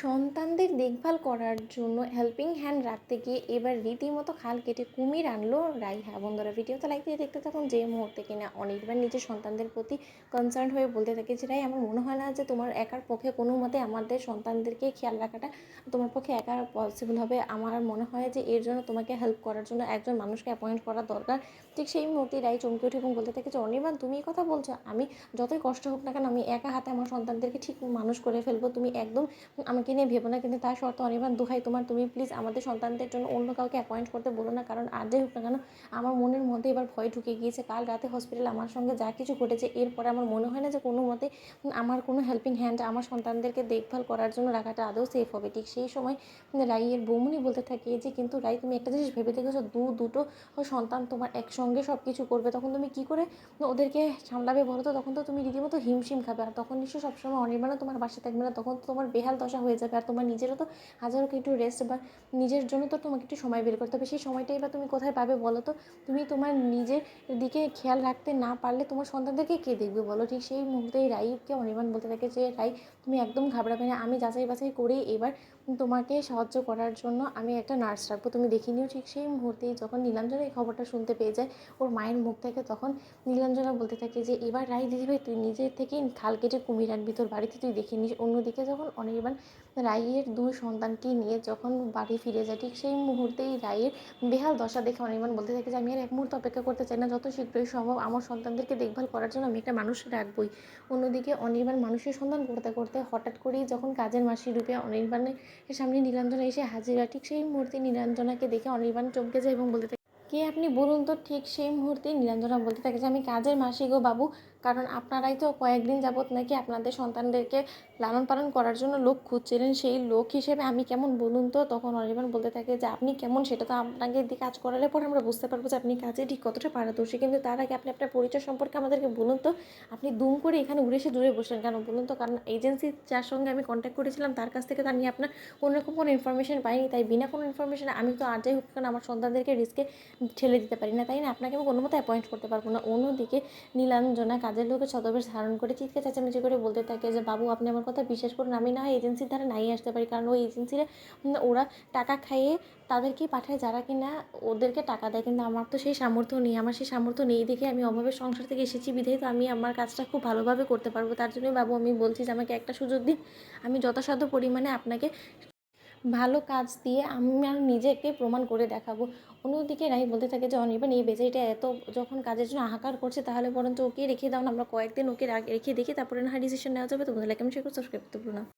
সন্তানদের দেখভাল করার জন্য হেল্পিং হ্যান্ড রাখতে গিয়ে এবার রীতিমতো খাল কেটে কুমির আনলো রাই। হ্যাঁ বন্ধুরা, ভিডিওতে লাইক দিয়ে দেখতে থাকুন। যে মুহূর্তে কিনা অনির্বাণ নিজের সন্তানদের প্রতি কনসার্ন হয়ে বলতে থাকে যে রাই, আমার মনে হয় না যে তোমার একার পক্ষে কোনো মতে আমাদের সন্তানদেরকে খেয়াল রাখাটা তোমার পক্ষে একা পসিবল হবে। আমার মনে হয় যে এর জন্য তোমাকে হেল্প করার জন্য একজন মানুষকে অ্যাপয়েন্ট করা দরকার। ঠিক সেই মুহূর্তে রাই চমকে উঠে এবং বলতে থাকে যে অনির্বাণ, তুমি এই কথা বলছো? আমি যতই কষ্ট হোক না কেন আমি একা হাতে আমার সন্তানদেরকে ঠিক মানুষ করে ফেলবো। তুমি একদম আমাকে নিয়ে ভেবো না। কিন্তু তার শর্তে অনির্বাণ, দোহাই তোমার, তুমি প্লিজ আমাদের সন্তানদের জন্য অন্য কাউকে অ্যাপয়েন্ট করতে বলো না। কারণ আর যাই হোক না কেন আমার মনের মধ্যে এবার ভয় ঢুকে গিয়েছে। কাল রাতে হসপিটালে আমার সঙ্গে যা কিছু ঘটেছে, এরপরে আমার মনে হয় না যে কোনো মতে আমার কোনো হেল্পিং হ্যান্ড আমার সন্তানদেরকে দেখভাল করার জন্য রাখাটা আদৌ সেফ হবে। ঠিক সেই সময় রাইয়ের বৌমনি বলতে থাকে যে কিন্তু রাই, তুমি একটা জিনিস ভেবে দেখেছো, দুটো সন্তান তোমার একসঙ্গে সব কিছু করবে, তখন তুমি কী করে ওদেরকে সামলাবে বলো তো? তখন তো তুমি রীতিমতো হিমশিম খাবে। আর তখন নিশ্চয়ই সবসময় অনির্বাণও তোমার বাসা থাকবে না। তখন তো তোমার বেহাল দশা হয়ে যাবে। আর তোমার নিজেরও তো হাজারো একটু রেস্ট বা নিজের জন্য তো তোমাকে একটু সময় বের করতে হবে। সেই সময়টাই বা তুমি কোথায় পাবে বলো তো? তুমি তোমার নিজের দিকে খেয়াল রাখতে না পারলে তোমার সন্তানদেরকে কে দেখবে বলো? ঠিক সেই মুহূর্তেই রাইকে অনির্বাণ বলতে থাকে যে রাই, তুমি একদম ঘাবড়াবে না। আমি যাচাই বাছাই করেই এবার তোমাকে সাহায্য করার জন্য আমি একটা নার্স রাখবো, তুমি দেখে নিও। ঠিক সেই মুহূর্তেই যখন নীলাঞ্জনা এই খবরটা শুনতে পেয়ে যায় ওর মায়ের মুখ থেকে, তখন নীলাঞ্জনা বলতে থাকে যে এবার রাই দিদিভাই, তুই নিজের থেকেই খাল কেটে কুমির আনবি, তোর বাড়িতে তুই দেখে নিস। অন্যদিকে যখন অনির্বাণ রাইয়ের দুই সন্তানকে নিয়ে যখন বাড়ি ফিরে যায়, ঠিক সেই মুহূর্তেই রাইয়ের বেহাল দশা দেখে অনির্বাণ বলতে থাকে যে আমি আর এক মুহূর্ত অপেক্ষা করতে চাই না। যত শীঘ্রই সম্ভব আমার সন্তানদেরকে দেখভাল করার জন্য আমি একটা মানুষ রাখবই। অন্যদিকে অনির্বাণ মানুষের সন্ধান করতে করতে হঠাৎ করেই যখন কাজের মাসি রূপে অনির্বাণের সামনে নীলাঞ্জনা এসে হাজির হয়, ঠিক সেই মুহূর্তে নীলাঞ্জনাকে দেখে অনির্বাণ চমকে যায় এবং বলতে থাকে, কে আপনি বলুন তো? ঠিক সেই মুহূর্তেই নীলাঞ্জনা বলতে থাকে যে আমি কাজের মাসি গো বাবু। কারণ আপনারাই তো কয়েকদিন যাবত নাকি আপনাদের সন্তানদেরকে লালন পালন করার জন্য লোক খুঁজছিলেন, সেই লোক হিসেবে আমি কেমন বলুন তো? তখন অনির্বাণ বলতে থাকে যে আপনি কেমন সেটা তো আপনাকে দিয়ে কাজ করালে পরে আমরা বুঝতে পারবো যে আপনি কাজে ঠিক কতটা পারদর্শী। কিন্তু তার আগে আপনি আপনার পরিচয় সম্পর্কে আমাদেরকে বলুন তো। আপনি দুম করে এখানে উড়ে এসে দূরে বসলেন কেন বলুন তো? কারণ এজেন্সি যার সঙ্গে আমি কন্ট্যাক্ট করেছিলাম তার কাছ থেকে তো আমি আপনার কোনোরকম কোনো ইনফরমেশন পাইনি। তাই বিনা কোনো ইনফরমেশন আমি তো আর যাই হোক কেন আমার সন্তানদেরকে রিস্কে ঠেলে দিতে পারি না, তাই না? আপনাকে আমি কোনো মতো অ্যাপয়েন্ট করতে পারবো না। অন্যদিকে নীলাঞ্জনা কাজের লোকের ছদ্মবেশ ধারণ করে চিৎকার চেঁচামেচি করে বলতে থাকে যে বাবু, আপনি আমার কথা বিশ্বাস করুন, আমি না হয় এজেন্সির ধারে নাই আসতে পারি। কারণ ওই এজেন্সিরা ওরা টাকা খাইয়ে তাদেরকেই পাঠায় যারা কিনা ওদেরকে টাকা দেয়। কিন্তু আমার তো সেই সামর্থ্য নেই। আমার সেই সামর্থ্য নেই দেখে আমি অভাবের সংসার থেকে এসেছি বিধায় তো আমি আমার কাজটা খুব ভালোভাবে করতে পারবো। তার জন্যই বাবু আমি বলছি যে আমাকে একটা সুযোগ দিন, আমি যথাসাধ্য পরিমাণে আপনাকে ভালো কাজ দিয়ে আমার নিজেকে প্রমাণ করে দেখাবো। অন্যদিকে রাই বলতে থাকে যে অনির্বাণ, এই বেচারিটা এত যখন কাজের জন্য হাহাকার করছে, তাহলে বরঞ্চ ওকে রেখে দাও না, আমরা কয়েকদিন ওকে রেখে দেখি, তারপরে না হয় ডিসিশন নেওয়া যাবে। তো বন্ধুরা, কেমন শেয়ার করে সাবস্ক্রাইব করতে ভুলো না।